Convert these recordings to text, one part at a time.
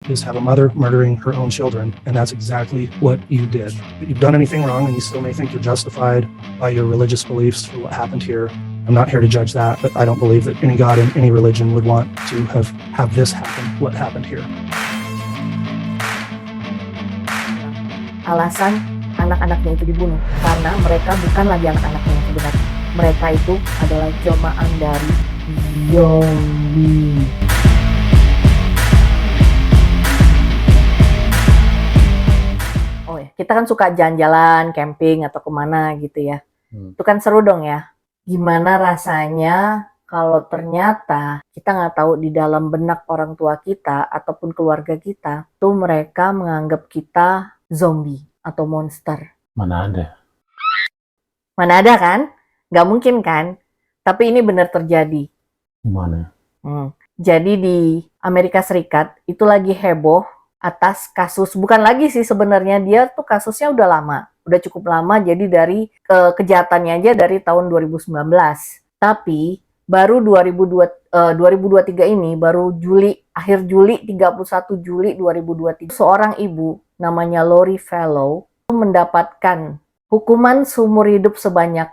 is have a mother murdering her own children, and that's exactly what you did. If you've done anything wrong, and you still may think you're justified by your religious beliefs for what happened here, I'm not here to judge that, but I don't believe that any God in any religion would want to have this happen, what happened here. Alasan anak-anaknya itu dibunuh karena mereka bukan lagi anak-anaknya yang sebenarnya. Mereka itu adalah jelmaan dari zombie. Oh ya, kita kan suka jalan-jalan, camping atau kemana gitu ya. Itu kan seru dong ya. Gimana rasanya kalau ternyata kita nggak tahu di dalam benak orang tua kita ataupun keluarga kita, tuh mereka menganggap kita zombie atau monster. Mana ada? Mana ada kan? Nggak mungkin kan? Tapi ini benar terjadi. Gimana? Jadi di Amerika Serikat itu lagi heboh atas kasus, bukan lagi sih sebenarnya, dia tuh kasusnya udah lama, udah cukup lama, jadi dari kejahatannya aja dari tahun 2019. Tapi baru 2023 ini, baru akhir Juli, 31 Juli 2023, seorang ibu namanya Lori Vallow mendapatkan hukuman seumur hidup sebanyak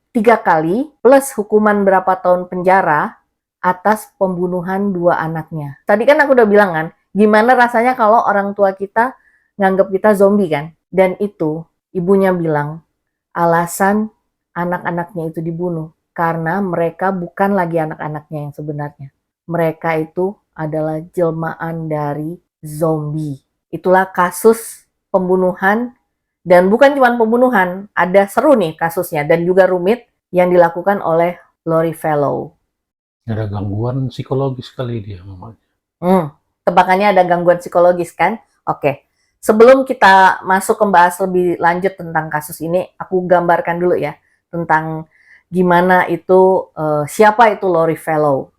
3 kali, plus hukuman berapa tahun penjara atas pembunuhan 2 anaknya. Tadi kan aku udah bilang kan, gimana rasanya kalau orang tua kita nganggap kita zombie kan? Dan itu ibunya bilang, alasan anak-anaknya itu dibunuh karena mereka bukan lagi anak-anaknya yang sebenarnya. Mereka itu adalah jelmaan dari zombie. Itulah kasus pembunuhan, dan bukan cuma pembunuhan, ada seru nih kasusnya dan juga rumit yang dilakukan oleh Lori Vallow. Ada gangguan psikologis kali dia mamanya. Tebakannya ada gangguan psikologis kan? Oke. Sebelum kita masuk ke bahas lebih lanjut tentang kasus ini, aku gambarkan dulu ya tentang gimana itu, siapa itu Lori Vallow.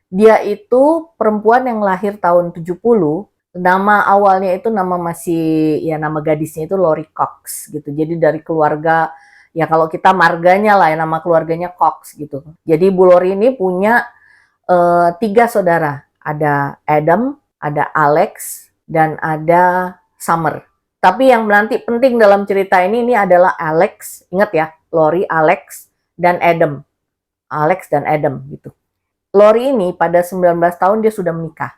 Dia itu perempuan yang lahir tahun 70, nama awalnya itu nama gadisnya itu Lori Cox gitu. Jadi dari keluarga, ya kalau kita marganya lah ya, nama keluarganya Cox gitu. Jadi Bu Lori ini punya 3 saudara. Ada Adam, ada Alex, dan ada Summer. Tapi yang nanti penting dalam cerita ini adalah Alex. Ingat ya, Lori, Alex, dan Adam. Alex dan Adam gitu. Lori ini pada 19 tahun dia sudah menikah.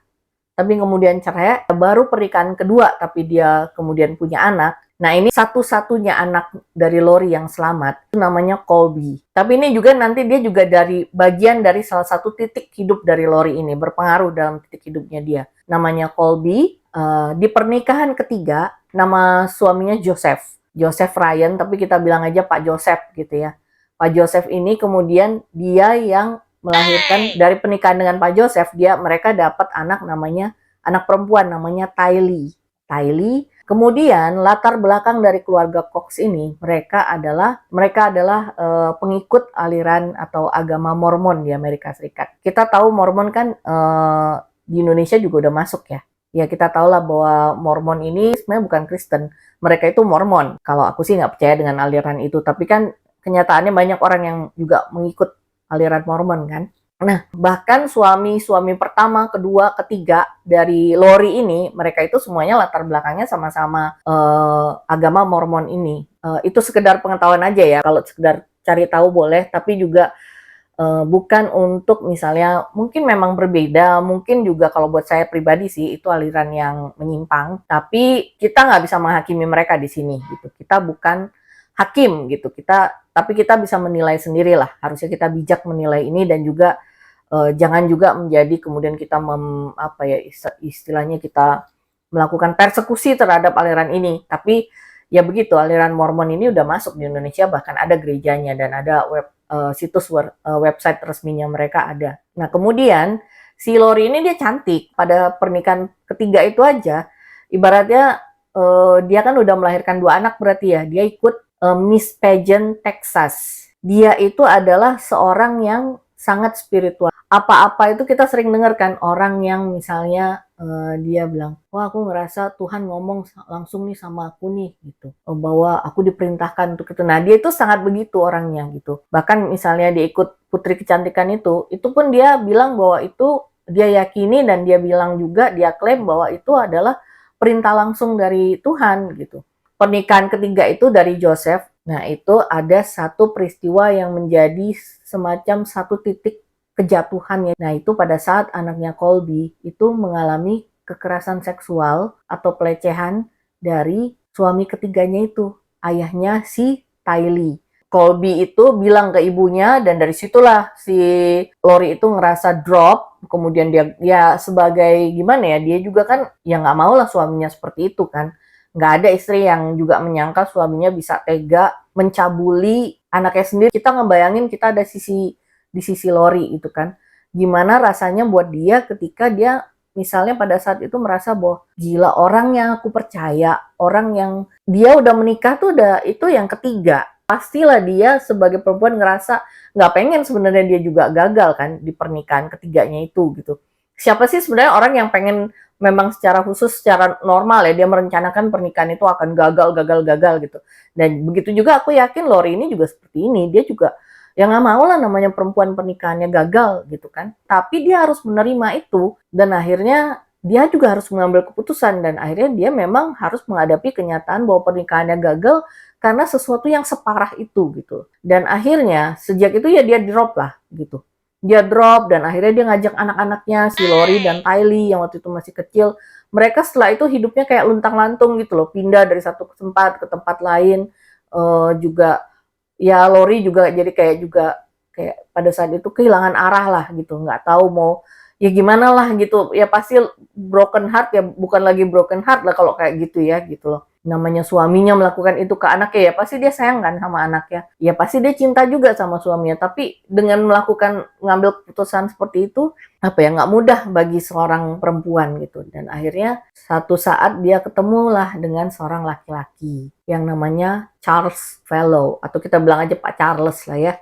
Tapi kemudian cerai, baru pernikahan kedua, tapi dia kemudian punya anak. Nah ini satu-satunya anak dari Lori yang selamat, itu namanya Colby. Tapi ini juga nanti dia juga dari bagian dari salah satu titik hidup dari Lori ini, berpengaruh dalam titik hidupnya dia. Namanya Colby, di pernikahan ketiga, nama suaminya Joseph Ryan, tapi kita bilang aja Pak Joseph gitu ya. Pak Joseph ini kemudian dia yang melahirkan, dari pernikahan dengan Pak Joseph, mereka dapat anak perempuan namanya Tylee. Kemudian latar belakang dari keluarga Cox ini, mereka adalah pengikut aliran atau agama Mormon di Amerika Serikat. Kita tahu Mormon kan di Indonesia juga udah masuk ya. Ya kita tahu lah bahwa Mormon ini sebenarnya bukan Kristen, mereka itu Mormon. Kalau aku sih nggak percaya dengan aliran itu, tapi kan kenyataannya banyak orang yang juga mengikut aliran Mormon kan. Nah, bahkan suami pertama, kedua, ketiga dari Lori ini, mereka itu semuanya latar belakangnya sama-sama agama Mormon ini. Itu sekedar pengetahuan aja ya, kalau sekedar cari tahu boleh, tapi juga bukan untuk misalnya, mungkin memang berbeda, mungkin juga kalau buat saya pribadi sih, itu aliran yang menyimpang, tapi kita nggak bisa menghakimi mereka di sini, gitu. Kita bukan hakim, gitu. Tapi kita bisa menilai sendirilah, harusnya kita bijak menilai ini, dan juga jangan juga menjadi kemudian kita istilahnya kita melakukan persekusi terhadap aliran ini. Tapi ya begitu, aliran Mormon ini udah masuk di Indonesia, bahkan ada gerejanya dan ada website resminya mereka ada. Nah kemudian si Lori ini dia cantik, pada pernikahan ketiga itu aja ibaratnya dia kan udah melahirkan 2 anak berarti ya, dia ikut Miss Pageant Texas. Dia itu adalah seorang yang sangat spiritual. Apa-apa itu kita sering dengar kan, orang yang misalnya Dia bilang, wah aku ngerasa Tuhan ngomong langsung nih sama aku nih gitu, bahwa aku diperintahkan untuk itu. Nah dia itu sangat begitu orangnya gitu. Bahkan misalnya dia ikut Putri Kecantikan itu pun dia bilang bahwa itu dia yakini dan dia bilang juga, dia klaim bahwa itu adalah perintah langsung dari Tuhan gitu. Pernikahan ketiga itu dari Joseph. Nah itu ada satu peristiwa yang menjadi semacam satu titik kejatuhannya. Nah, itu pada saat anaknya Colby itu mengalami kekerasan seksual atau pelecehan dari suami ketiganya itu, ayahnya si Tylee. Colby itu bilang ke ibunya dan dari situlah si Lori itu ngerasa drop, kemudian dia sebagai gimana ya, dia juga kan ya nggak mau lah suaminya seperti itu kan. Nggak ada istri yang juga menyangka suaminya bisa tega mencabuli anaknya sendiri. Kita ngebayangin kita ada di sisi Lori itu kan. Gimana rasanya buat dia ketika dia misalnya pada saat itu merasa bahwa gila, orang yang aku percaya, orang yang dia udah menikah tuh udah itu yang ketiga. Pastilah dia sebagai perempuan ngerasa nggak pengen sebenarnya dia juga gagal kan di pernikahan ketiganya itu gitu. Siapa sih sebenarnya orang yang pengen memang secara khusus, secara normal ya, dia merencanakan pernikahan itu akan gagal gitu. Dan begitu juga aku yakin Lori ini juga seperti ini. Dia juga ya nggak mau lah namanya perempuan pernikahannya gagal gitu kan. Tapi dia harus menerima itu dan akhirnya dia juga harus mengambil keputusan dan akhirnya dia memang harus menghadapi kenyataan bahwa pernikahannya gagal karena sesuatu yang separah itu gitu. Dan akhirnya sejak itu ya dia drop lah gitu. Dia drop dan akhirnya dia ngajak anak-anaknya si Lori dan Tylee yang waktu itu masih kecil. Mereka setelah itu hidupnya kayak luntang-lantung gitu loh, pindah dari satu tempat ke tempat lain. Juga ya Lori juga jadi kayak pada saat itu kehilangan arah lah gitu, nggak tahu mau ya gimana lah gitu, ya pasti broken heart ya, bukan lagi broken heart lah kalau kayak gitu ya gitu loh. Namanya suaminya melakukan itu ke anaknya ya pasti dia sayang kan sama anaknya, ya pasti dia cinta juga sama suaminya, tapi dengan melakukan ngambil keputusan seperti itu apa ya, nggak mudah bagi seorang perempuan gitu. Dan akhirnya satu saat dia ketemulah dengan seorang laki-laki yang namanya Charles Fellow, atau kita bilang aja Pak Charles lah ya,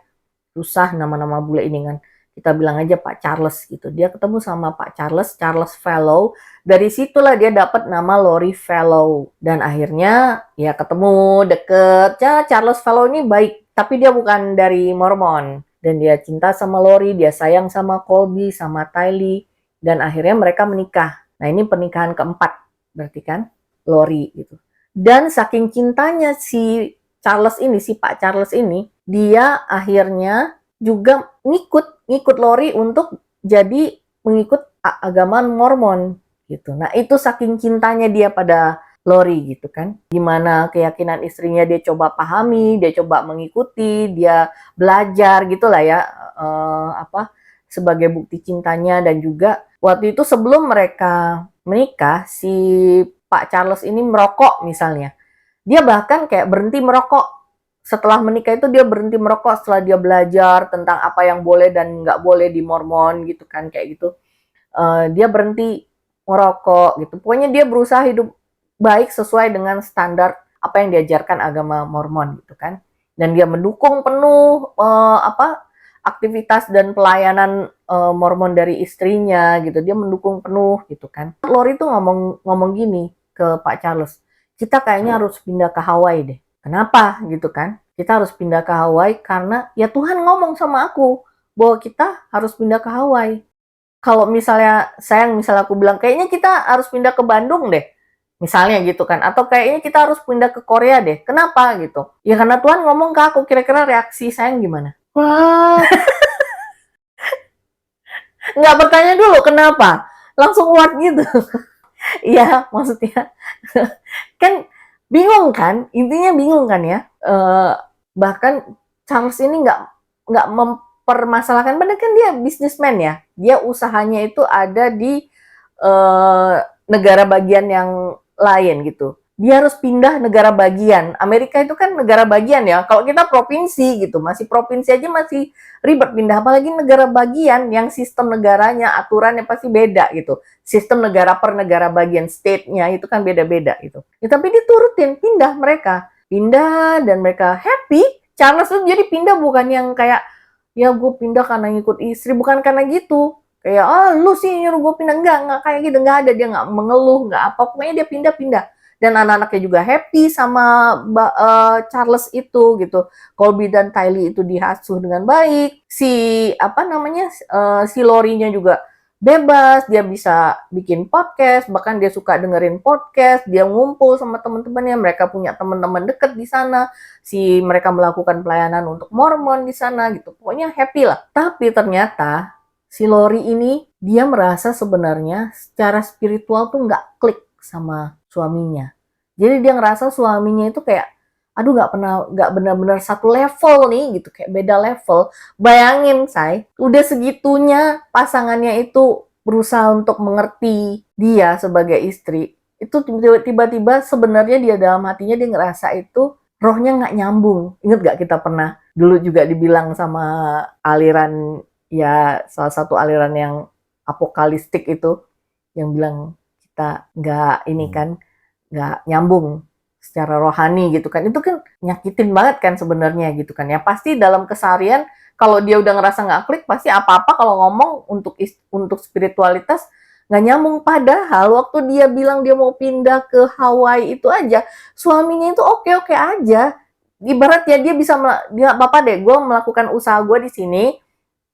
susah nama-nama bule ini kan, kita bilang aja Pak Charles gitu. Dia ketemu sama Pak Charles Fellow. Dari situlah dia dapat nama Lori Fellow. Dan akhirnya ya ketemu deket. Ya Charles Fellow ini baik, tapi dia bukan dari Mormon. Dan dia cinta sama Lori, dia sayang sama Colby, sama Tylee. Dan akhirnya mereka menikah. Nah ini pernikahan keempat berarti kan Lori gitu. Dan saking cintanya si Charles ini, si Pak Charles ini, dia akhirnya juga ngikut Lori untuk jadi mengikut agama Mormon gitu. Nah itu saking cintanya dia pada Lori gitu kan. Gimana keyakinan istrinya dia coba pahami, dia coba mengikuti, dia belajar gitulah ya, sebagai bukti cintanya. Dan juga waktu itu sebelum mereka menikah, si Pak Charles ini merokok misalnya. Dia bahkan kayak berhenti merokok. Setelah menikah itu dia berhenti merokok setelah dia belajar tentang apa yang boleh dan nggak boleh di Mormon gitu kan, kayak gitu. Dia berhenti merokok gitu. Pokoknya dia berusaha hidup baik sesuai dengan standar apa yang diajarkan agama Mormon gitu kan. Dan dia mendukung penuh aktivitas dan pelayanan Mormon dari istrinya gitu. Dia mendukung penuh gitu kan. Lori tuh ngomong gini ke Pak Charles, kita kayaknya harus pindah ke Hawaii deh. Kenapa gitu kan? Kita harus pindah ke Hawaii karena ya Tuhan ngomong sama aku bahwa kita harus pindah ke Hawaii. Kalau misalnya misalnya aku bilang kayaknya kita harus pindah ke Bandung deh. Misalnya gitu kan. Atau kayaknya kita harus pindah ke Korea deh. Kenapa gitu? Ya karena Tuhan ngomong ke aku. Kira-kira reaksi sayang gimana? Wah. Nggak bertanya dulu kenapa. Langsung what gitu. Iya maksudnya. Kan bingung kan, intinya bingung kan ya. Bahkan Charles ini nggak mempermasalahkan, padahal kan dia bisnismen ya. Dia usahanya itu ada di negara bagian yang lain gitu. Dia harus pindah negara bagian. Amerika itu kan negara bagian ya. Kalau kita provinsi gitu, masih provinsi aja masih ribet pindah, apalagi negara bagian yang sistem negaranya, aturannya pasti beda gitu. Sistem negara per negara bagian, state-nya itu kan beda-beda gitu. Ya, tapi diturutin, pindah mereka. Pindah dan mereka happy. Charles tuh jadi pindah bukan yang kayak, ya gue pindah karena ngikut istri, bukan karena gitu. Kayak, lu sih nyuruh gue pindah. Enggak kayak gitu, enggak ada. Dia nggak mengeluh, nggak apa. Pokoknya dia pindah-pindah. Dan anak-anaknya juga happy sama Charles itu gitu. Colby dan Tylee itu diasuh dengan baik. Si apa namanya si Lori-nya juga bebas, dia bisa bikin podcast, bahkan dia suka dengerin podcast, dia ngumpul sama teman-temannya, mereka punya teman-teman deket di sana, mereka melakukan pelayanan untuk Mormon di sana gitu. Pokoknya happy lah. Tapi ternyata si Lori ini dia merasa sebenarnya secara spiritual tuh nggak klik sama suaminya. Jadi dia ngerasa suaminya itu kayak, aduh nggak benar-benar satu level nih gitu, kayak beda level. Bayangin, udah segitunya pasangannya itu berusaha untuk mengerti dia sebagai istri. Itu tiba-tiba sebenarnya dia dalam hatinya dia ngerasa itu rohnya nggak nyambung. Ingat nggak kita pernah dulu juga dibilang sama aliran, ya salah satu aliran yang apokalistik itu, yang bilang kita nggak ini kan, nggak nyambung secara rohani gitu kan. Itu kan nyakitin banget kan sebenarnya gitu kan. Ya pasti dalam keseharian kalau dia udah ngerasa nggak klik, pasti apa-apa kalau ngomong untuk spiritualitas nggak nyambung. Padahal waktu dia bilang dia mau pindah ke Hawaii itu aja, suaminya itu oke-oke aja. Ibarat ya dia bisa, dia apa-apa deh, gue melakukan usaha gue di sini,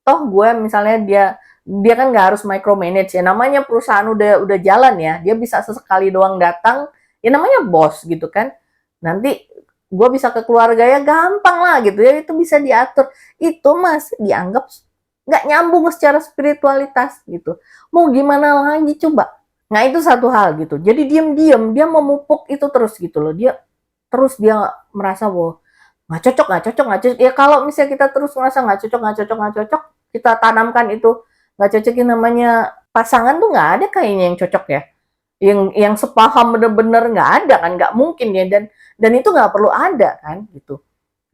toh gue misalnya dia kan nggak harus micromanage ya, namanya perusahaan udah jalan ya, dia bisa sesekali doang datang, ya namanya bos gitu kan. Nanti gue bisa ke keluarga ya gampang lah gitu ya, itu bisa diatur. Itu mas dianggap nggak nyambung secara spiritualitas gitu. Mau gimana lagi coba? Nah itu satu hal gitu. Jadi diam-diam dia memupuk itu terus gitu loh. Dia merasa bahwa nggak cocok. Ya kalau misalnya kita terus merasa nggak cocok, kita tanamkan itu nggak cocok, yang namanya pasangan tuh nggak ada kayaknya yang cocok ya. Yang sepaham bener-bener nggak ada kan, nggak mungkin ya, dan itu nggak perlu ada kan gitu.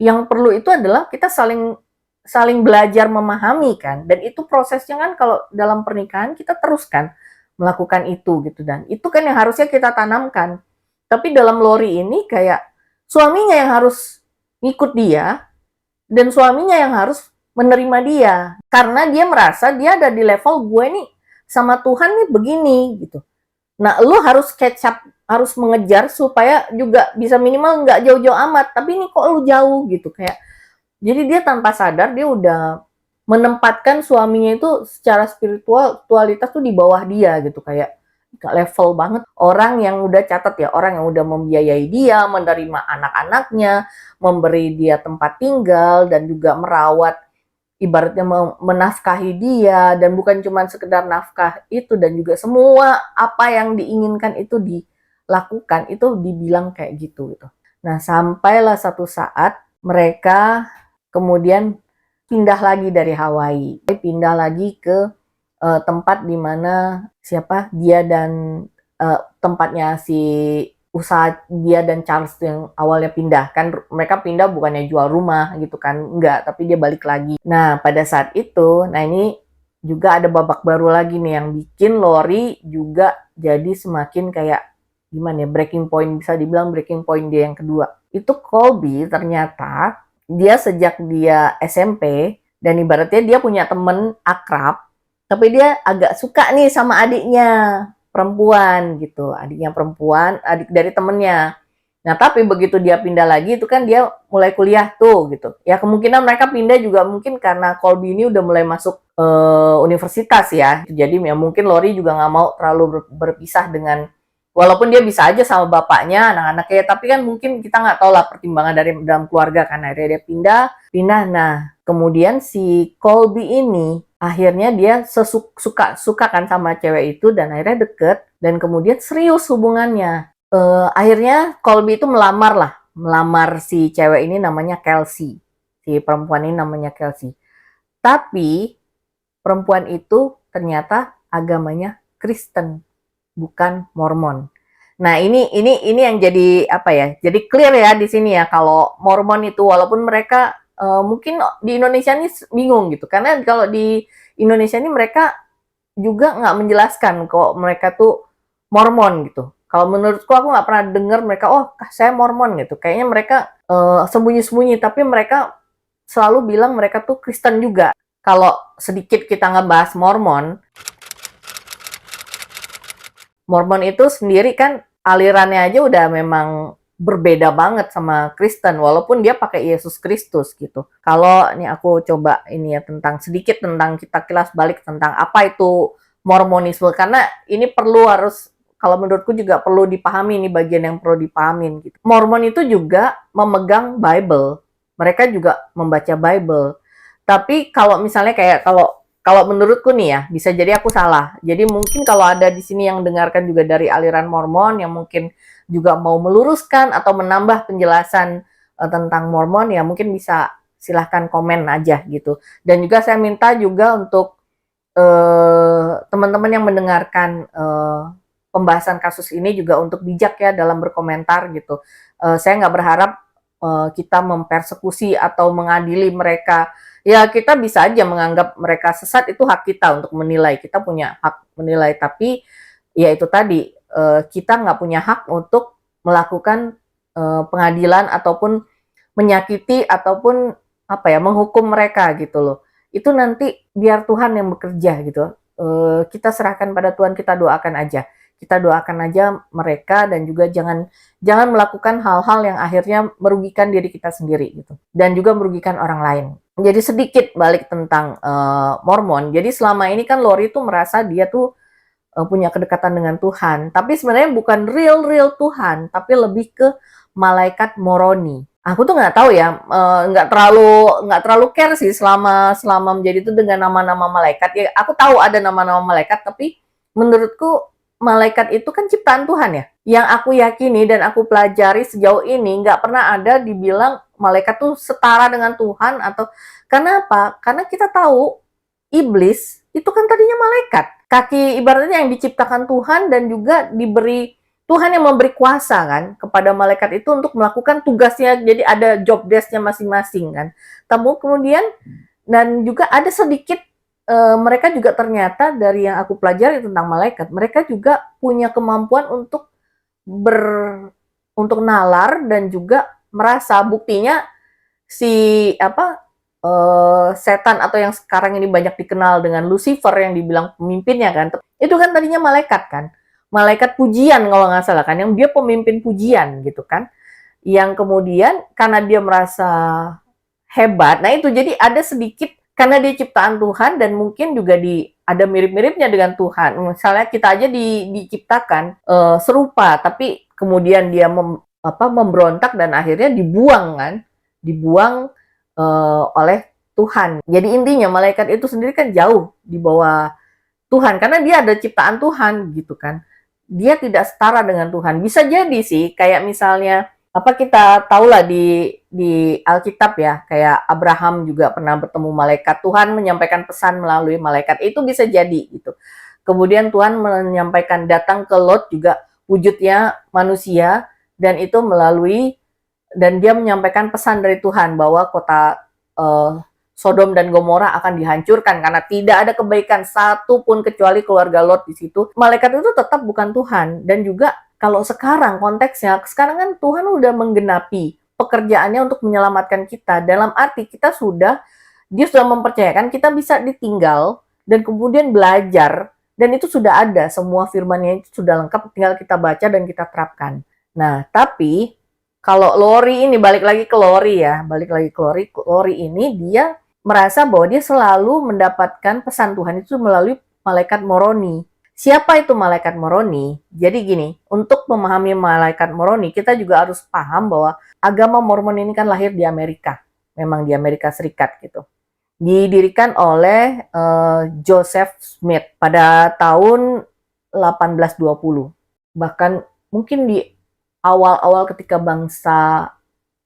Yang perlu itu adalah kita saling belajar memahami kan, dan itu prosesnya kan kalau dalam pernikahan kita teruskan melakukan itu gitu, dan itu kan yang harusnya kita tanamkan. Tapi dalam Lori ini kayak suaminya yang harus ngikut dia, dan suaminya yang harus menerima dia, karena dia merasa dia ada di level gue nih sama Tuhan nih begini gitu. Nah, lu harus catch up, harus mengejar supaya juga bisa minimal nggak jauh-jauh amat. Tapi ini kok lu jauh gitu kayak. Jadi dia tanpa sadar dia udah menempatkan suaminya itu secara spiritualitas tuh di bawah dia gitu, kayak gak level banget. Orang yang udah catat ya, orang yang udah membiayai dia, menerima anak-anaknya, memberi dia tempat tinggal dan juga merawat, ibaratnya menafkahi dia, dan bukan cuma sekedar nafkah itu, dan juga semua apa yang diinginkan itu dilakukan, itu dibilang kayak gitu. Nah sampailah satu saat mereka kemudian pindah lagi dari Hawaii, pindah lagi ke tempat di mana dia dan tempatnya si usaha dia dan Charles yang awalnya pindah kan, mereka pindah bukannya jual rumah gitu kan, enggak, tapi dia balik lagi. Nah pada saat itu, nah ini juga ada babak baru lagi nih yang bikin Lori juga jadi semakin kayak gimana ya, breaking point, bisa dibilang breaking point dia yang kedua. Itu Colby ternyata dia sejak dia SMP, dan ibaratnya dia punya temen akrab, tapi dia agak suka nih sama adiknya perempuan gitu, adiknya perempuan, adik dari temennya. Nah tapi begitu dia pindah lagi itu kan dia mulai kuliah tuh gitu. Ya kemungkinan mereka pindah juga mungkin karena Colby ini udah mulai masuk universitas ya. Jadi ya mungkin Lori juga nggak mau terlalu berpisah dengan, walaupun dia bisa aja sama bapaknya, anak-anaknya, tapi kan mungkin kita nggak tahu lah pertimbangan dari dalam keluarga kan. Akhirnya dia pindah. Nah kemudian si Colby ini akhirnya dia suka kan sama cewek itu, dan akhirnya deket, dan kemudian serius hubungannya. Akhirnya Colby itu melamar si cewek ini namanya Kelsey, si perempuan ini namanya Kelsey. Tapi perempuan itu ternyata agamanya Kristen, bukan Mormon. Nah ini yang jadi apa ya? Jadi clear ya di sini ya, kalau Mormon itu walaupun mereka mungkin di Indonesia ini bingung gitu, karena kalau di Indonesia ini mereka juga nggak menjelaskan kok mereka tuh Mormon gitu. Kalau menurutku aku nggak pernah dengar mereka, oh saya Mormon gitu. Kayaknya mereka sembunyi-sembunyi, tapi mereka selalu bilang mereka tuh Kristen juga. kalau sedikit kita ngebahas Mormon itu sendiri kan alirannya aja udah memang berbeda banget sama Kristen, walaupun dia pakai Yesus Kristus gitu. Kalau ini aku coba ini ya sedikit tentang kita kilas balik tentang apa itu Mormonisme, karena ini kalau menurutku juga perlu dipahami, ini bagian yang perlu dipahamin gitu. Mormon itu juga memegang Bible, mereka juga membaca Bible. Tapi kalau misalnya kalau menurutku nih ya, bisa jadi aku salah. Jadi mungkin kalau ada di sini yang dengarkan juga dari aliran Mormon yang mungkin juga mau meluruskan atau menambah penjelasan tentang Mormon, ya mungkin bisa silahkan komen aja gitu. Dan juga saya minta juga untuk teman-teman yang mendengarkan pembahasan kasus ini juga untuk bijak ya dalam berkomentar gitu. Saya nggak berharap kita mempersekusi atau mengadili mereka. Ya kita bisa aja menganggap mereka sesat, itu hak kita untuk menilai. Kita punya hak menilai, tapi ya itu tadi, kita nggak punya hak untuk melakukan pengadilan ataupun menyakiti ataupun menghukum mereka gitu loh. Itu nanti biar Tuhan yang bekerja gitu. Kita serahkan pada Tuhan, kita doakan aja. Kita doakan aja mereka, dan juga jangan melakukan hal-hal yang akhirnya merugikan diri kita sendiri gitu, dan juga merugikan orang lain. Jadi sedikit balik tentang Mormon. Jadi selama ini kan Lori tuh merasa dia tuh punya kedekatan dengan Tuhan, tapi sebenarnya bukan real Tuhan, tapi lebih ke malaikat Moroni. Aku tuh nggak tahu ya, nggak terlalu care sih selama menjadi itu dengan nama-nama malaikat. Ya aku tahu ada nama-nama malaikat, tapi menurutku malaikat itu kan ciptaan Tuhan ya. Yang aku yakini dan aku pelajari sejauh ini nggak pernah ada dibilang malaikat tuh setara dengan Tuhan. Atau karena apa? Karena kita tahu iblis itu kan tadinya malaikat. Kaki ibaratnya yang diciptakan Tuhan, dan juga diberi Tuhan yang memberi kuasa kan kepada malaikat itu untuk melakukan tugasnya. Jadi ada job desk-nya masing-masing kan. Kemudian dan juga ada sedikit mereka juga ternyata dari yang aku pelajari tentang malaikat, mereka juga punya kemampuan untuk nalar dan juga merasa. Buktinya si setan atau yang sekarang ini banyak dikenal dengan Lucifer yang dibilang pemimpinnya kan, itu kan tadinya malaikat kan, malaikat pujian kalau nggak salah kan, yang dia pemimpin pujian gitu kan, yang kemudian karena dia merasa hebat, nah itu jadi ada sedikit karena dia ciptaan Tuhan, dan mungkin juga ada mirip-miripnya dengan Tuhan. Misalnya kita aja diciptakan serupa, tapi kemudian dia memberontak dan akhirnya dibuang oleh Tuhan. Jadi intinya malaikat itu sendiri kan jauh di bawah Tuhan, karena dia ada ciptaan Tuhan gitu kan. Dia tidak setara dengan Tuhan. Bisa jadi sih kayak misalnya kita tahulah di Alkitab ya, kayak Abraham juga pernah bertemu malaikat, Tuhan menyampaikan pesan melalui malaikat, itu bisa jadi gitu. Kemudian Tuhan menyampaikan datang ke Lot juga wujudnya manusia, dan itu dan dia menyampaikan pesan dari Tuhan bahwa kota Sodom dan Gomora akan dihancurkan karena tidak ada kebaikan satu pun kecuali keluarga Lot di situ. Malaikat itu tetap bukan Tuhan. Dan juga kalau sekarang konteksnya, sekarang kan Tuhan udah menggenapi pekerjaannya untuk menyelamatkan kita. Dalam arti dia sudah mempercayakan kita bisa ditinggal dan kemudian belajar, dan itu sudah ada, semua firman-Nya itu sudah lengkap, tinggal kita baca dan kita terapkan. Nah, tapi kalau Lori ini, balik lagi ke Lori, Lori ini dia merasa bahwa dia selalu mendapatkan pesan Tuhan itu melalui malaikat Moroni. Siapa itu malaikat Moroni? Jadi gini, untuk memahami malaikat Moroni, kita juga harus paham bahwa agama Mormon ini kan lahir di Amerika. Memang di Amerika Serikat gitu. Didirikan oleh Joseph Smith pada tahun 1820. Bahkan mungkin di awal-awal ketika bangsa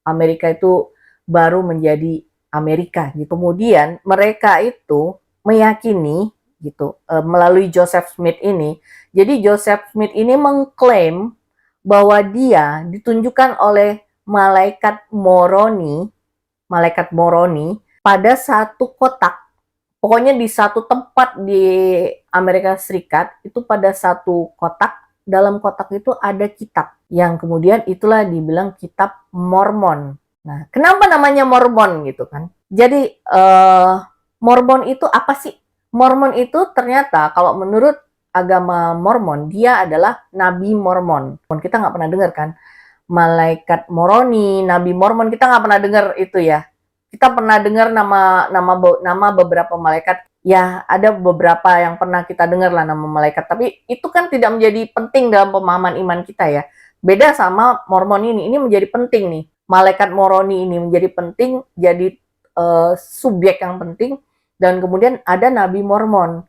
Amerika itu baru menjadi Amerika. Kemudian mereka itu meyakini gitu melalui Joseph Smith ini. Jadi Joseph Smith ini mengklaim bahwa dia ditunjukkan oleh malaikat Moroni pada satu kotak. Pokoknya di satu tempat di Amerika Serikat itu, pada satu kotak, dalam kotak itu ada kitab yang kemudian itulah dibilang kitab Mormon. Nah, kenapa namanya Mormon gitu kan? Jadi Mormon itu apa sih? Mormon itu ternyata kalau menurut agama Mormon, dia adalah Nabi Mormon. Kita nggak pernah dengar kan? Malaikat Moroni, Nabi Mormon, kita nggak pernah dengar itu ya. Kita pernah dengar nama beberapa malaikat. Ya, ada beberapa yang pernah kita dengar lah nama malaikat. Tapi itu kan tidak menjadi penting dalam pemahaman iman kita ya. Beda sama Mormon ini menjadi penting nih. Malaikat Moroni ini menjadi penting, jadi subjek yang penting. Dan kemudian ada Nabi Mormon.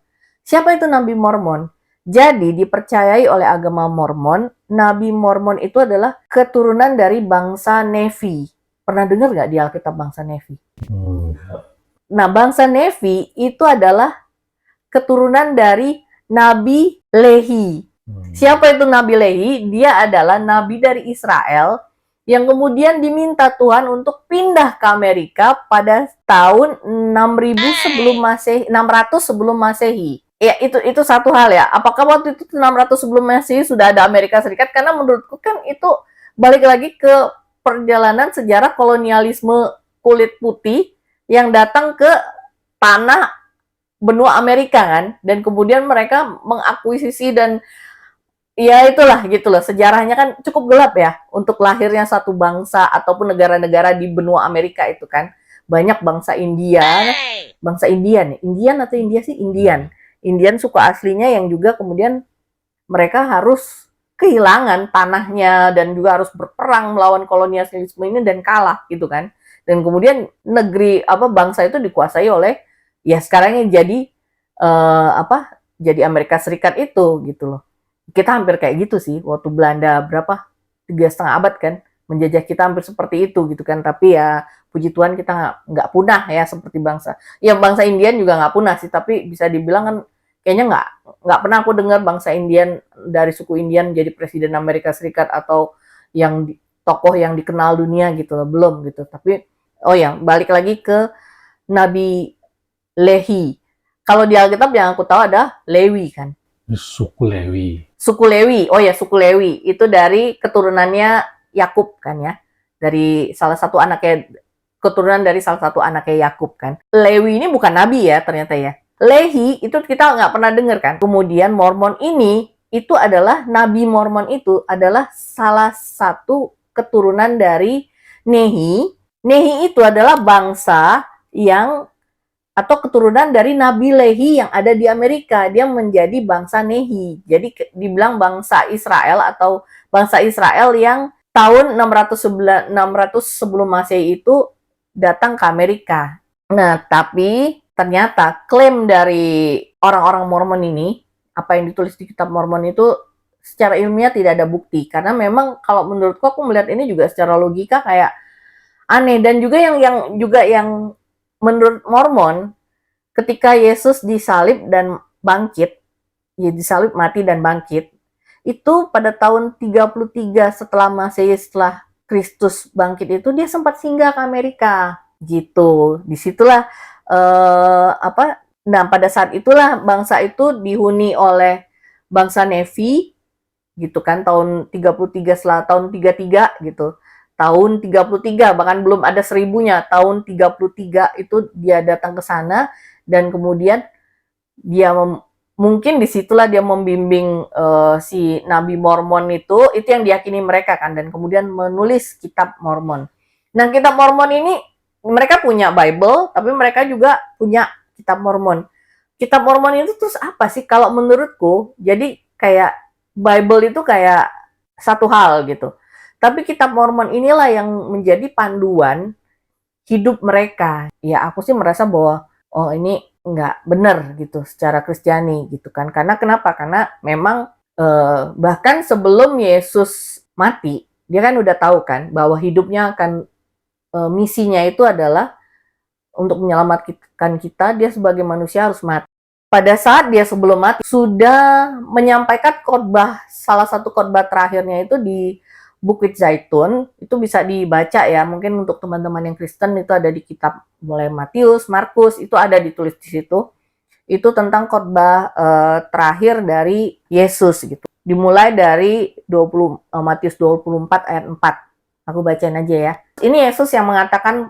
Siapa itu Nabi Mormon? Jadi dipercayai oleh agama Mormon, Nabi Mormon itu adalah keturunan dari bangsa Nefi. Pernah dengar nggak di Alkitab bangsa Nefi? Nah, bangsa Nefi itu adalah keturunan dari Nabi Lehi. Siapa itu Nabi Lehi? Dia adalah nabi dari Israel yang kemudian diminta Tuhan untuk pindah ke Amerika pada tahun 6000 sebelum Masehi, 600 sebelum Masehi. Ya, itu satu hal ya. Apakah waktu itu 600 sebelum Masehi sudah ada Amerika Serikat? Karena menurutku kan itu balik lagi ke perjalanan sejarah kolonialisme kulit putih yang datang ke tanah benua Amerika kan, dan kemudian mereka mengakuisisi dan ya itulah gitu loh, sejarahnya kan cukup gelap ya untuk lahirnya satu bangsa ataupun negara-negara di benua Amerika itu kan. Banyak bangsa Indian atau India sih, Indian suku aslinya yang juga kemudian mereka harus kehilangan tanahnya dan juga harus berperang melawan kolonialisme ini dan kalah gitu kan. Dan kemudian bangsa itu dikuasai oleh ya sekarang yang jadi jadi Amerika Serikat itu gitu loh. Kita hampir kayak gitu sih waktu Belanda 3,5 abad kan menjajah kita, hampir seperti itu gitu kan. Tapi ya puji Tuhan kita nggak punah ya seperti bangsa Indian juga nggak punah sih, tapi bisa dibilang kan kayaknya nggak pernah aku dengar bangsa Indian dari suku Indian jadi presiden Amerika Serikat atau yang tokoh yang dikenal dunia gitu loh, belum gitu. Tapi balik lagi ke Nabi Lehi. Kalau di Alkitab yang aku tahu ada Lewi kan. Suku Lewi. Suku Lewi. Suku Lewi. Itu dari keturunannya Yakub kan ya. Keturunan dari salah satu anaknya Yakub kan. Lewi ini bukan nabi ya ternyata ya. Lehi itu kita nggak pernah dengar kan. Kemudian Mormon ini itu adalah Nabi Mormon itu adalah salah satu keturunan dari Nehi. Nehi itu adalah bangsa atau keturunan dari Nabi Lehi yang ada di Amerika. Dia menjadi bangsa Nehi. Jadi dibilang bangsa Israel atau bangsa Israel yang tahun 600 sebelum Masehi itu datang ke Amerika. Nah, tapi ternyata klaim dari orang-orang Mormon ini, apa yang ditulis di kitab Mormon itu secara ilmiah tidak ada bukti. Karena memang kalau menurutku aku melihat ini juga secara logika kayak aneh. Dan juga yang menurut Mormon, ketika Yesus disalib dan bangkit, disalib, mati dan bangkit, itu pada tahun 33 setelah Masehi, setelah Kristus bangkit itu dia sempat singgah ke Amerika gitu. Disitulah pada saat itulah bangsa itu dihuni oleh bangsa Nefi gitu kan, tahun 33 setelah tahun 33 gitu. Tahun 33, bahkan belum ada 1000-nya, tahun 33 itu dia datang ke sana dan kemudian dia mungkin disitulah dia membimbing si Nabi Mormon itu yang diyakini mereka kan, dan kemudian menulis kitab Mormon. Nah, kitab Mormon ini mereka punya Bible, tapi mereka juga punya kitab Mormon. Kitab Mormon itu terus apa sih? Kalau menurutku, jadi kayak Bible itu kayak satu hal gitu. Tapi kitab Mormon inilah yang menjadi panduan hidup mereka. Ya aku sih merasa bahwa ini nggak benar gitu secara Kristiani gitu kan. Karena kenapa? Karena memang bahkan sebelum Yesus mati, dia kan udah tahu kan bahwa hidupnya akan misinya itu adalah untuk menyelamatkan kita. Dia sebagai manusia harus mati. Pada saat dia sebelum mati sudah menyampaikan khotbah, salah satu khotbah terakhirnya itu di Bukit Zaitun. Itu bisa dibaca ya, mungkin untuk teman-teman yang Kristen itu ada di kitab mulai Matius, Markus, itu ada ditulis di situ. Itu tentang khotbah terakhir dari Yesus gitu. Dimulai dari Matius 24 ayat 4. Aku bacain aja ya. Ini Yesus yang mengatakan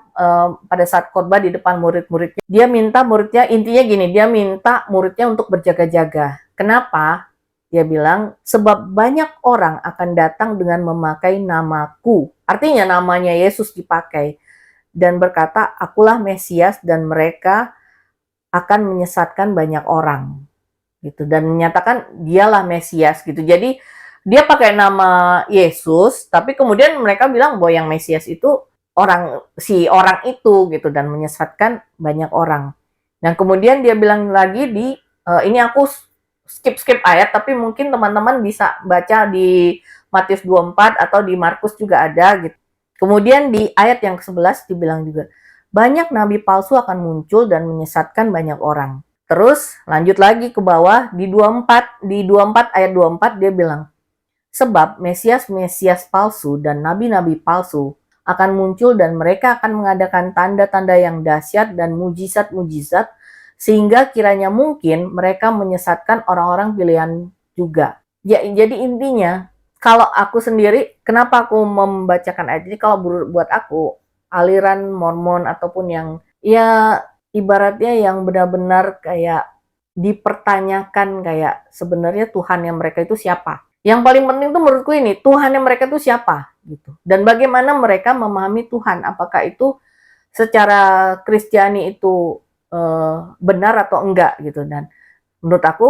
pada saat khotbah di depan murid-muridnya, dia minta muridnya, intinya gini, dia minta muridnya untuk berjaga-jaga. Kenapa? Dia bilang, sebab banyak orang akan datang dengan memakai namaku. Artinya namanya Yesus dipakai. Dan berkata, akulah Mesias, dan mereka akan menyesatkan banyak orang. Gitu. Dan menyatakan dialah Mesias gitu. Jadi dia pakai nama Yesus, tapi kemudian mereka bilang bahwa yang Mesias itu si orang itu gitu, dan menyesatkan banyak orang. Dan kemudian dia bilang lagi ini aku skip ayat, tapi mungkin teman-teman bisa baca di Matius 24 atau di Markus juga ada gitu. Kemudian di ayat yang ke-11 dibilang juga, banyak nabi palsu akan muncul dan menyesatkan banyak orang. Terus lanjut lagi ke bawah di 24 ayat 24 dia bilang, sebab Mesias palsu dan nabi-nabi palsu akan muncul dan mereka akan mengadakan tanda-tanda yang dahsyat dan mujizat-mujizat sehingga kiranya mungkin mereka menyesatkan orang-orang pilihan juga. Ya, jadi intinya kalau aku sendiri, kenapa aku membacakan ayat ini, kalau buat aku aliran Mormon ataupun yang ya ibaratnya yang benar-benar kayak dipertanyakan kayak sebenarnya Tuhan yang mereka itu siapa. Yang paling penting tuh menurutku ini, Tuhan yang mereka itu siapa gitu. Dan bagaimana mereka memahami Tuhan, apakah itu secara Kristiani itu benar atau enggak gitu. Dan menurut aku,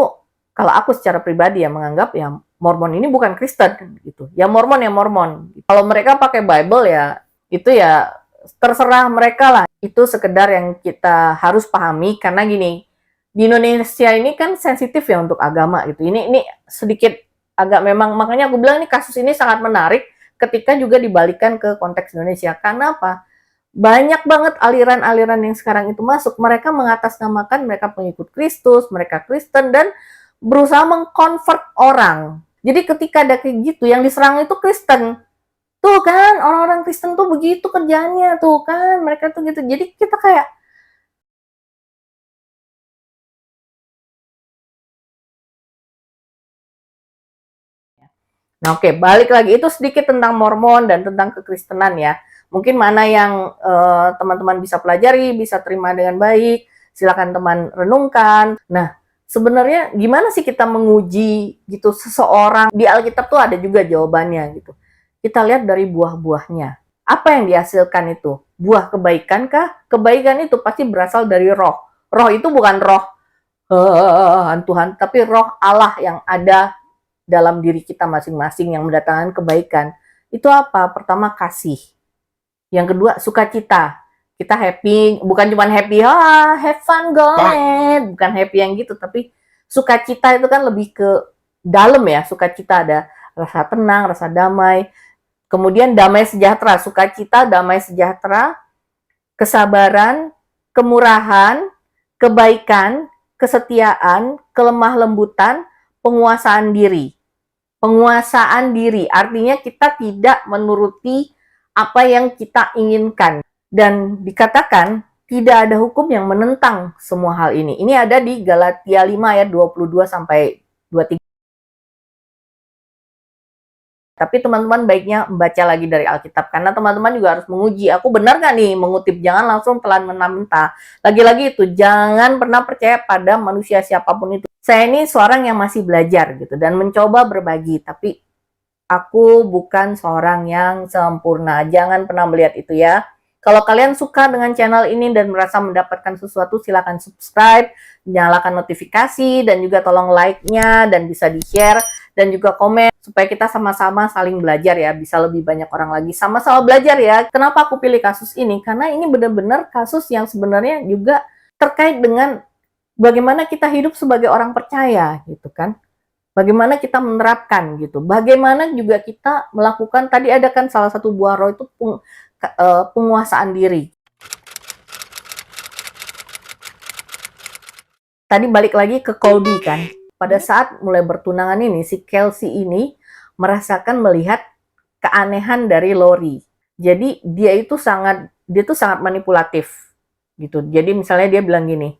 kalau aku secara pribadi ya menganggap ya Mormon ini bukan Kristen gitu. Ya Mormon ya Mormon. Kalau mereka pakai Bible ya itu ya terserah mereka lah. Itu sekedar yang kita harus pahami karena gini, di Indonesia ini kan sensitif ya untuk agama gitu. Ini sedikit agak memang, makanya aku bilang ini kasus ini sangat menarik ketika juga dibalikan ke konteks Indonesia. Karena apa? Banyak banget aliran-aliran yang sekarang itu masuk. Mereka mengatasnamakan mereka pengikut Kristus, mereka Kristen, dan berusaha mengkonvert orang. Jadi ketika ada kayak gitu, yang diserang itu Kristen. Tuh kan, orang-orang Kristen tuh begitu kerjaannya, tuh kan, mereka tuh gitu. Jadi kita kayak, nah oke, balik lagi, itu sedikit tentang Mormon dan tentang kekristenan ya. Mungkin mana yang teman-teman bisa pelajari, bisa terima dengan baik, silakan teman renungkan. Nah, sebenarnya gimana sih kita menguji gitu seseorang? Di Alkitab tuh ada juga jawabannya gitu. Kita lihat dari buah-buahnya. Apa yang dihasilkan itu? Buah kebaikan kah? Kebaikan itu pasti berasal dari roh. Roh itu bukan roh Tuhan, tapi roh Allah yang ada dalam diri kita masing-masing yang mendatangkan kebaikan. Itu apa? Pertama, kasih. Yang kedua, sukacita. Kita happy, bukan cuma happy, have fun, go ahead. Bukan happy yang gitu, tapi sukacita itu kan lebih ke dalam ya. Sukacita ada rasa tenang, rasa damai. Kemudian damai sejahtera, sukacita, damai sejahtera, kesabaran, kemurahan, kebaikan, kesetiaan, kelemah lembutan, penguasaan diri. Penguasaan diri artinya kita tidak menuruti apa yang kita inginkan. Dan dikatakan tidak ada hukum yang menentang semua hal ini. Ini ada di Galatia 5 ayat 22 sampai 23. Tapi teman-teman baiknya membaca lagi dari Alkitab, karena teman-teman juga harus menguji, aku benar nggak nih mengutip, jangan langsung telan mentah-mentah. Lagi-lagi itu, jangan pernah percaya pada manusia siapapun itu. Saya ini seorang yang masih belajar gitu, dan mencoba berbagi, tapi aku bukan seorang yang sempurna. Jangan pernah melihat itu ya. Kalau kalian suka dengan channel ini dan merasa mendapatkan sesuatu, silakan subscribe, nyalakan notifikasi, dan juga tolong like-nya, dan bisa di-share, dan juga komen, supaya kita sama-sama saling belajar ya, bisa lebih banyak orang lagi sama-sama belajar ya. Kenapa aku pilih kasus ini? Karena ini benar-benar kasus yang sebenarnya juga terkait dengan bagaimana kita hidup sebagai orang percaya gitu kan. Bagaimana kita menerapkan gitu. Bagaimana juga kita melakukan, tadi ada kan salah satu buah roh itu penguasaan diri. Tadi balik lagi ke Colby kan. Pada saat mulai bertunangan ini, si Kelsey ini merasakan melihat keanehan dari Lori. Jadi dia tuh sangat manipulatif gitu. Jadi misalnya dia bilang gini,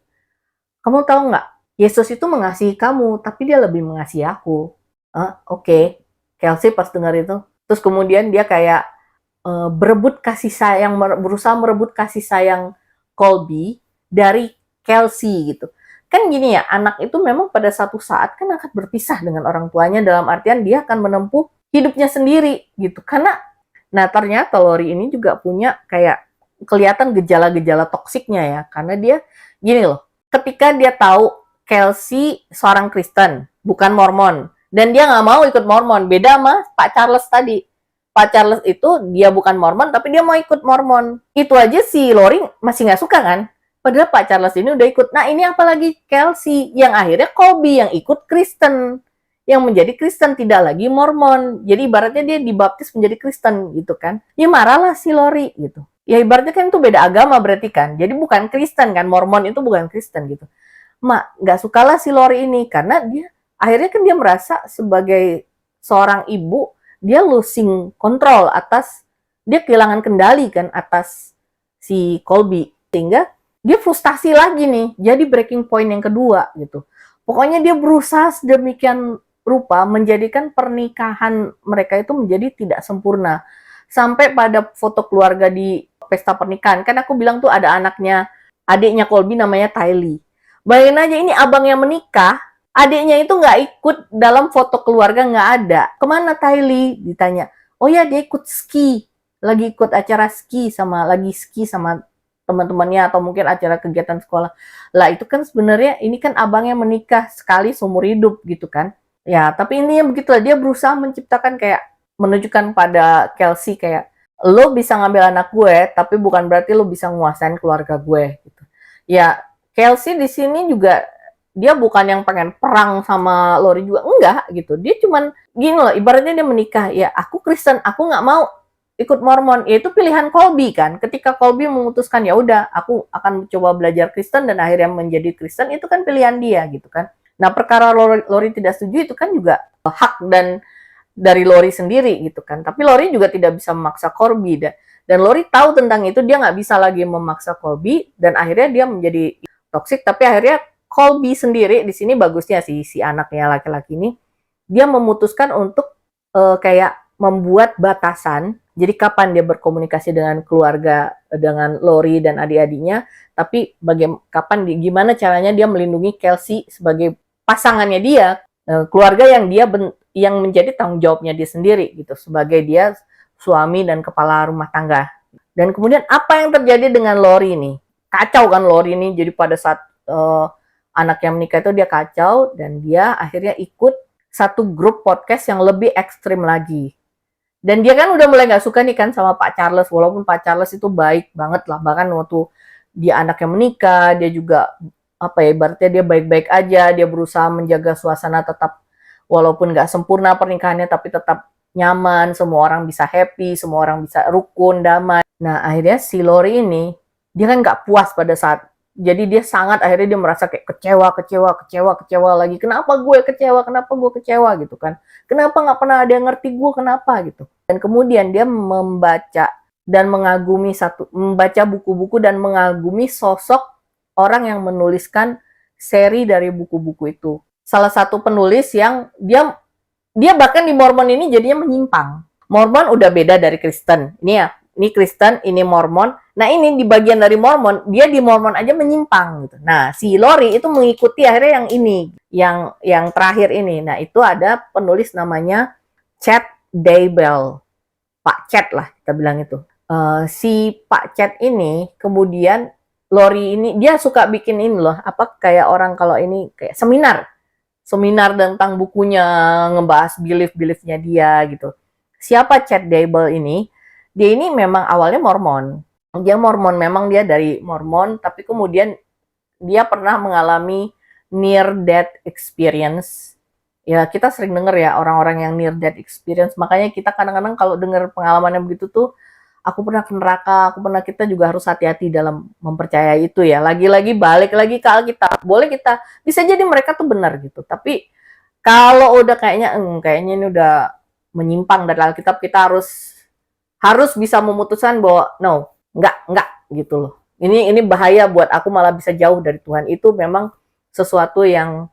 kamu tahu nggak, Yesus itu mengasihi kamu, tapi dia lebih mengasihi aku. Oke. Kelsey pas dengar itu, terus kemudian dia kayak berebut kasih sayang, berusaha merebut kasih sayang Colby dari Kelsey gitu. Kan gini ya, anak itu memang pada satu saat kan akan berpisah dengan orang tuanya, dalam artian dia akan menempuh hidupnya sendiri gitu. Karena nah ternyata Lori ini juga punya kayak kelihatan gejala-gejala toksiknya ya, karena dia gini loh, ketika dia tahu Kelsey seorang Kristen, bukan Mormon, dan dia nggak mau ikut Mormon, beda sama Pak Charles tadi. Pak Charles itu dia bukan Mormon, tapi dia mau ikut Mormon. Itu aja si Lori masih nggak suka kan? Padahal Pak Charles ini udah ikut. Nah ini apalagi Kelsey, yang akhirnya Colby yang ikut Kristen. Yang menjadi Kristen, tidak lagi Mormon. Jadi ibaratnya dia dibaptis menjadi Kristen gitu kan. Ya marahlah si Lori gitu. Ya ibaratnya kan itu beda agama berarti kan. Jadi bukan Kristen kan, Mormon itu bukan Kristen gitu. Mak, nggak sukalah si Lori ini. Karena dia, akhirnya kan dia merasa sebagai seorang ibu, dia losing control atas, dia kehilangan kendali kan atas si Colby. Sehingga dia frustasi lagi nih, jadi breaking point yang kedua gitu. Pokoknya dia berusaha sedemikian rupa menjadikan pernikahan mereka itu menjadi tidak sempurna. Sampai pada foto keluarga di pesta pernikahan, kan aku bilang tuh ada anaknya, adiknya Colby namanya Tylee. Bayangin aja ini abangnya menikah, adiknya itu nggak ikut dalam foto keluarga, nggak ada. Kemana Tylee? Ditanya. Oh ya dia ikut ski, lagi ikut acara ski sama teman-temannya atau mungkin acara kegiatan sekolah. Lah itu kan sebenarnya ini kan abangnya menikah sekali seumur hidup gitu kan. Ya, tapi intinya begitulah, dia berusaha menciptakan kayak menunjukkan pada Kelsey kayak lo bisa ngambil anak gue, tapi bukan berarti lo bisa nguasain keluarga gue gitu. Ya, Kelsey di sini juga dia bukan yang pengen perang sama Lori juga, enggak gitu. Dia cuman gini loh, ibaratnya dia menikah, ya aku Kristen, aku nggak mau ikut Mormon, ya itu pilihan Colby kan. Ketika Colby memutuskan ya udah aku akan coba belajar Kristen dan akhirnya menjadi Kristen, itu kan pilihan dia gitu kan. Nah perkara Lori tidak setuju itu kan juga hak dan dari Lori sendiri gitu kan. Tapi Lori juga tidak bisa memaksa Colby dan Lori tahu tentang itu, dia nggak bisa lagi memaksa Colby dan akhirnya dia menjadi toksik. Tapi akhirnya Colby sendiri di sini bagusnya si anaknya laki-laki ini, dia memutuskan untuk kayak membuat batasan. Jadi kapan dia berkomunikasi dengan keluarga, dengan Lori dan adik-adiknya, tapi gimana caranya dia melindungi Kelsey sebagai pasangannya dia, keluarga yang yang menjadi tanggung jawabnya dia sendiri gitu, sebagai dia suami dan kepala rumah tangga. Dan kemudian apa yang terjadi dengan Lori ini? Kacau kan Lori ini, jadi pada saat anak yang menikah itu dia kacau dan dia akhirnya ikut satu grup podcast yang lebih ekstrim lagi. Dan dia kan udah mulai nggak suka nih kan sama Pak Charles, walaupun Pak Charles itu baik banget lah. Bahkan waktu dia anaknya menikah, dia juga apa ya, ibaratnya dia baik-baik aja, dia berusaha menjaga suasana tetap, walaupun nggak sempurna pernikahannya, tapi tetap nyaman, semua orang bisa happy, semua orang bisa rukun, damai. Nah akhirnya si Lori ini, dia kan nggak puas pada saat, jadi dia akhirnya dia merasa kayak kecewa lagi. Kenapa gue kecewa gitu kan. Kenapa nggak pernah ada yang ngerti gue, kenapa gitu. Dan kemudian dia membaca buku-buku dan mengagumi sosok orang yang menuliskan seri dari buku-buku itu. Salah satu penulis yang dia bahkan di Mormon ini jadinya menyimpang. Mormon udah beda dari Kristen. Ini Kristen, ini Mormon. Nah ini di bagian dari Mormon, dia di Mormon aja menyimpang gitu. Nah si Lori itu mengikuti akhirnya yang ini, yang terakhir ini. Nah itu ada penulis namanya Chad Daybell, Pak Chad lah kita bilang itu. Si Pak Chad ini kemudian Lori ini dia suka bikin ini loh, apa kayak orang kalau ini kayak seminar tentang bukunya, ngebahas belief-beliefnya dia gitu. Siapa Chad Daybell ini? Dia ini memang awalnya Mormon. Dia Mormon, memang dia dari Mormon, tapi kemudian dia pernah mengalami near death experience. Ya, kita sering dengar ya orang-orang yang near death experience. Makanya kita kadang-kadang kalau dengar pengalaman yang begitu tuh, aku pernah ke neraka, kita juga harus hati-hati dalam mempercayai itu ya. Lagi-lagi balik lagi ke Alkitab. Boleh kita, bisa jadi mereka tuh benar gitu. Tapi kalau udah kayaknya ini udah menyimpang dari Alkitab, kita harus bisa memutuskan bahwa enggak gitu loh. Ini bahaya buat aku, malah bisa jauh dari Tuhan. Itu memang sesuatu yang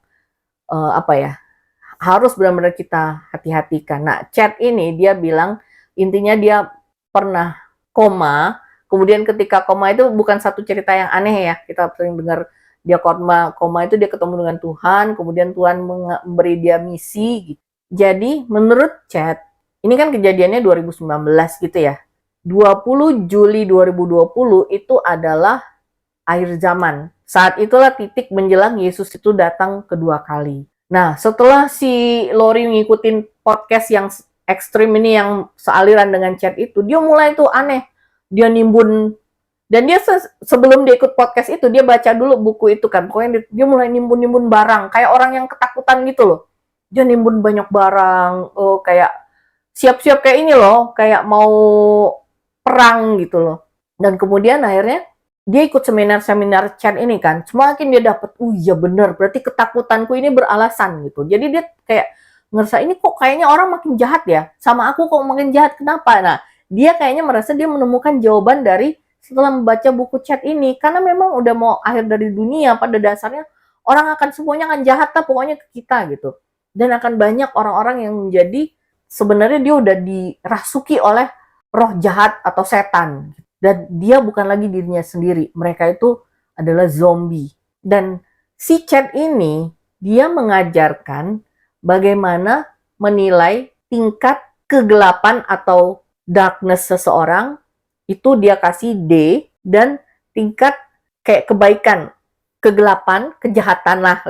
harus benar-benar kita hati-hatikan. Nah, Chad ini dia bilang intinya dia pernah koma. Kemudian ketika koma itu bukan satu cerita yang aneh ya. Kita sering dengar dia koma itu dia ketemu dengan Tuhan, kemudian Tuhan memberi dia misi gitu. Jadi menurut Chad, ini kan kejadiannya 2019 gitu ya. 20 Juli 2020 itu adalah akhir zaman. Saat itulah titik menjelang Yesus itu datang kedua kali. Nah, setelah si Lori ngikutin podcast yang ekstrim ini yang sealiran dengan Chad itu, dia mulai tuh aneh. Dia nimbun, dan dia sebelum dia ikut podcast itu, dia baca dulu buku itu kan. Pokoknya dia mulai nimbun-nimbun barang, kayak orang yang ketakutan gitu loh. Dia nimbun banyak barang, kayak siap-siap kayak ini loh, kayak mau perang gitu loh. Dan kemudian akhirnya dia ikut seminar-seminar Chad ini kan. Semakin dia dapat, iya bener, berarti ketakutanku ini beralasan gitu. Jadi dia kayak ngerasa, ini kok kayaknya orang makin jahat ya, sama aku kok makin jahat, kenapa? Nah, dia kayaknya merasa dia menemukan jawaban dari setelah membaca buku Chad ini, karena memang udah mau akhir dari dunia, pada dasarnya orang akan semuanya akan jahat lah pokoknya ke kita gitu. Dan akan banyak orang-orang yang menjadi sebenarnya dia udah dirasuki oleh roh jahat atau setan. Dan dia bukan lagi dirinya sendiri, mereka itu adalah zombie. Dan si Chad ini, dia mengajarkan bagaimana menilai tingkat kegelapan atau darkness seseorang, itu dia kasih D, dan tingkat kayak kebaikan, kegelapan, kejahatan lah,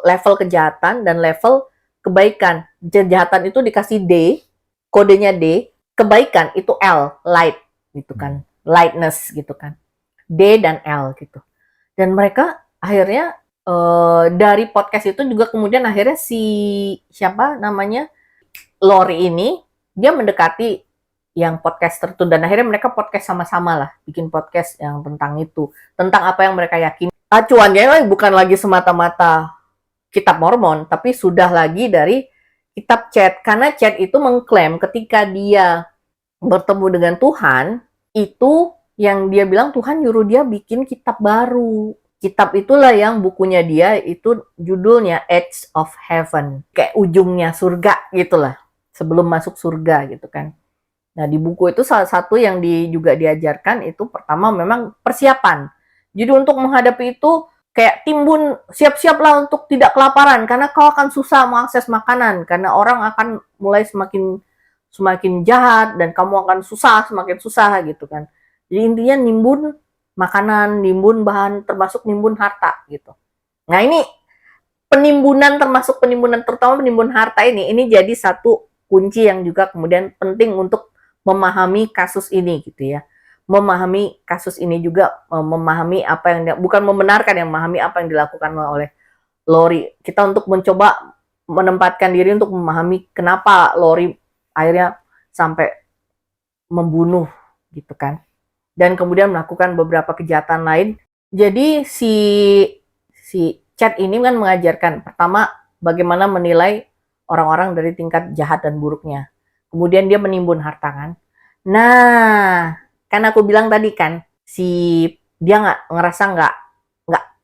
level kejahatan dan level kebaikan. Kejahatan itu dikasih D, kodenya D, kebaikan itu L, light gitu kan, lightness gitu kan, D dan L gitu. Dan mereka akhirnya dari podcast itu juga kemudian akhirnya si siapa namanya Lori ini dia mendekati yang podcaster itu, dan akhirnya mereka podcast sama-sama lah, bikin podcast yang tentang itu, tentang apa yang mereka yakini. Acuannya bukan lagi semata-mata kitab Mormon, tapi sudah lagi dari kitab Chad, karena Chad itu mengklaim ketika dia bertemu dengan Tuhan, itu yang dia bilang Tuhan nyuruh dia bikin kitab baru. Kitab itulah yang bukunya dia itu judulnya Edge of Heaven, kayak ujungnya surga gitulah, sebelum masuk surga gitu kan. Nah, di buku itu salah satu yang juga diajarkan itu pertama memang persiapan. Jadi untuk menghadapi itu kayak timbun, siap-siaplah untuk tidak kelaparan karena kau akan susah mengakses makanan karena orang akan mulai semakin jahat dan kamu akan semakin susah gitu kan. Jadi intinya nimbun makanan, nimbun bahan, termasuk nimbun harta gitu. Nah, ini penimbunan terutama penimbun harta ini jadi satu kunci yang juga kemudian penting untuk memahami kasus ini gitu ya. Memahami kasus ini juga memahami apa yang bukan membenarkan, yang memahami apa yang dilakukan oleh Lori. Kita untuk mencoba menempatkan diri untuk memahami kenapa Lori akhirnya sampai membunuh gitu kan. Dan kemudian melakukan beberapa kejahatan lain. Jadi si Chad ini kan mengajarkan pertama bagaimana menilai orang-orang dari tingkat jahat dan buruknya. Kemudian dia menimbun harta kan. Nah, kan aku bilang tadi kan, dia ngerasa nggak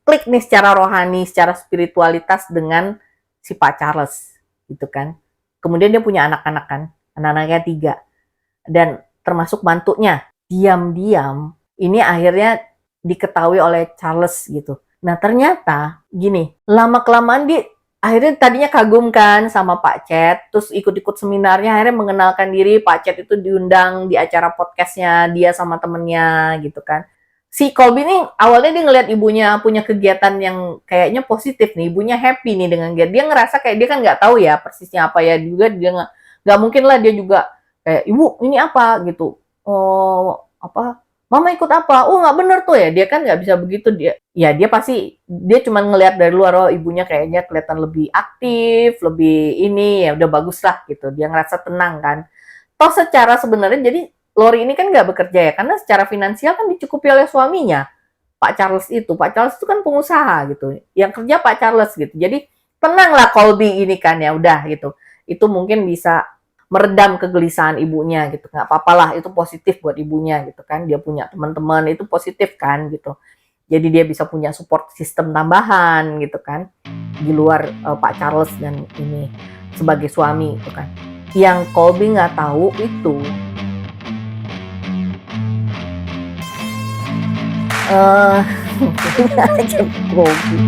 klik nih secara rohani, secara spiritualitas dengan si Pak Charles gitu kan. Kemudian dia punya anak-anak kan, anak-anaknya 3. Dan termasuk mantunya. Diam-diam, ini akhirnya diketahui oleh Charles gitu. Nah, ternyata gini, lama-kelamaan dia akhirnya tadinya kagum kan sama Pak Chad, terus ikut-ikut seminarnya, akhirnya mengenalkan diri. Pak Chad itu diundang di acara podcastnya dia sama temennya gitu kan. Si Colby ini awalnya dia ngeliat ibunya punya kegiatan yang kayaknya positif nih, ibunya happy nih dengan dia ngerasa kayak dia kan nggak tahu ya persisnya apa ya, juga dia nggak mungkin lah dia juga kayak ibu ini apa gitu, oh apa Mama ikut apa? Oh nggak bener tuh ya, dia kan nggak bisa begitu, dia pasti dia cuma ngelihat dari luar, oh ibunya kayaknya kelihatan lebih aktif, lebih ini ya udah bagus lah gitu, dia ngerasa tenang kan. Toh secara sebenarnya jadi Lori ini kan nggak bekerja ya, karena secara finansial kan dicukupi oleh suaminya, Pak Charles itu kan pengusaha gitu, yang kerja Pak Charles gitu, jadi tenang lah Colby ini kan ya udah gitu, itu mungkin bisa meredam kegelisahan ibunya gitu, nggak apa-apa lah, itu positif buat ibunya gitu kan, dia punya teman-teman itu positif kan gitu, jadi dia bisa punya support system tambahan gitu kan di luar Pak Charles dan ini sebagai suami gitu kan. Yang Colby nggak tahu itu eh aja grogi.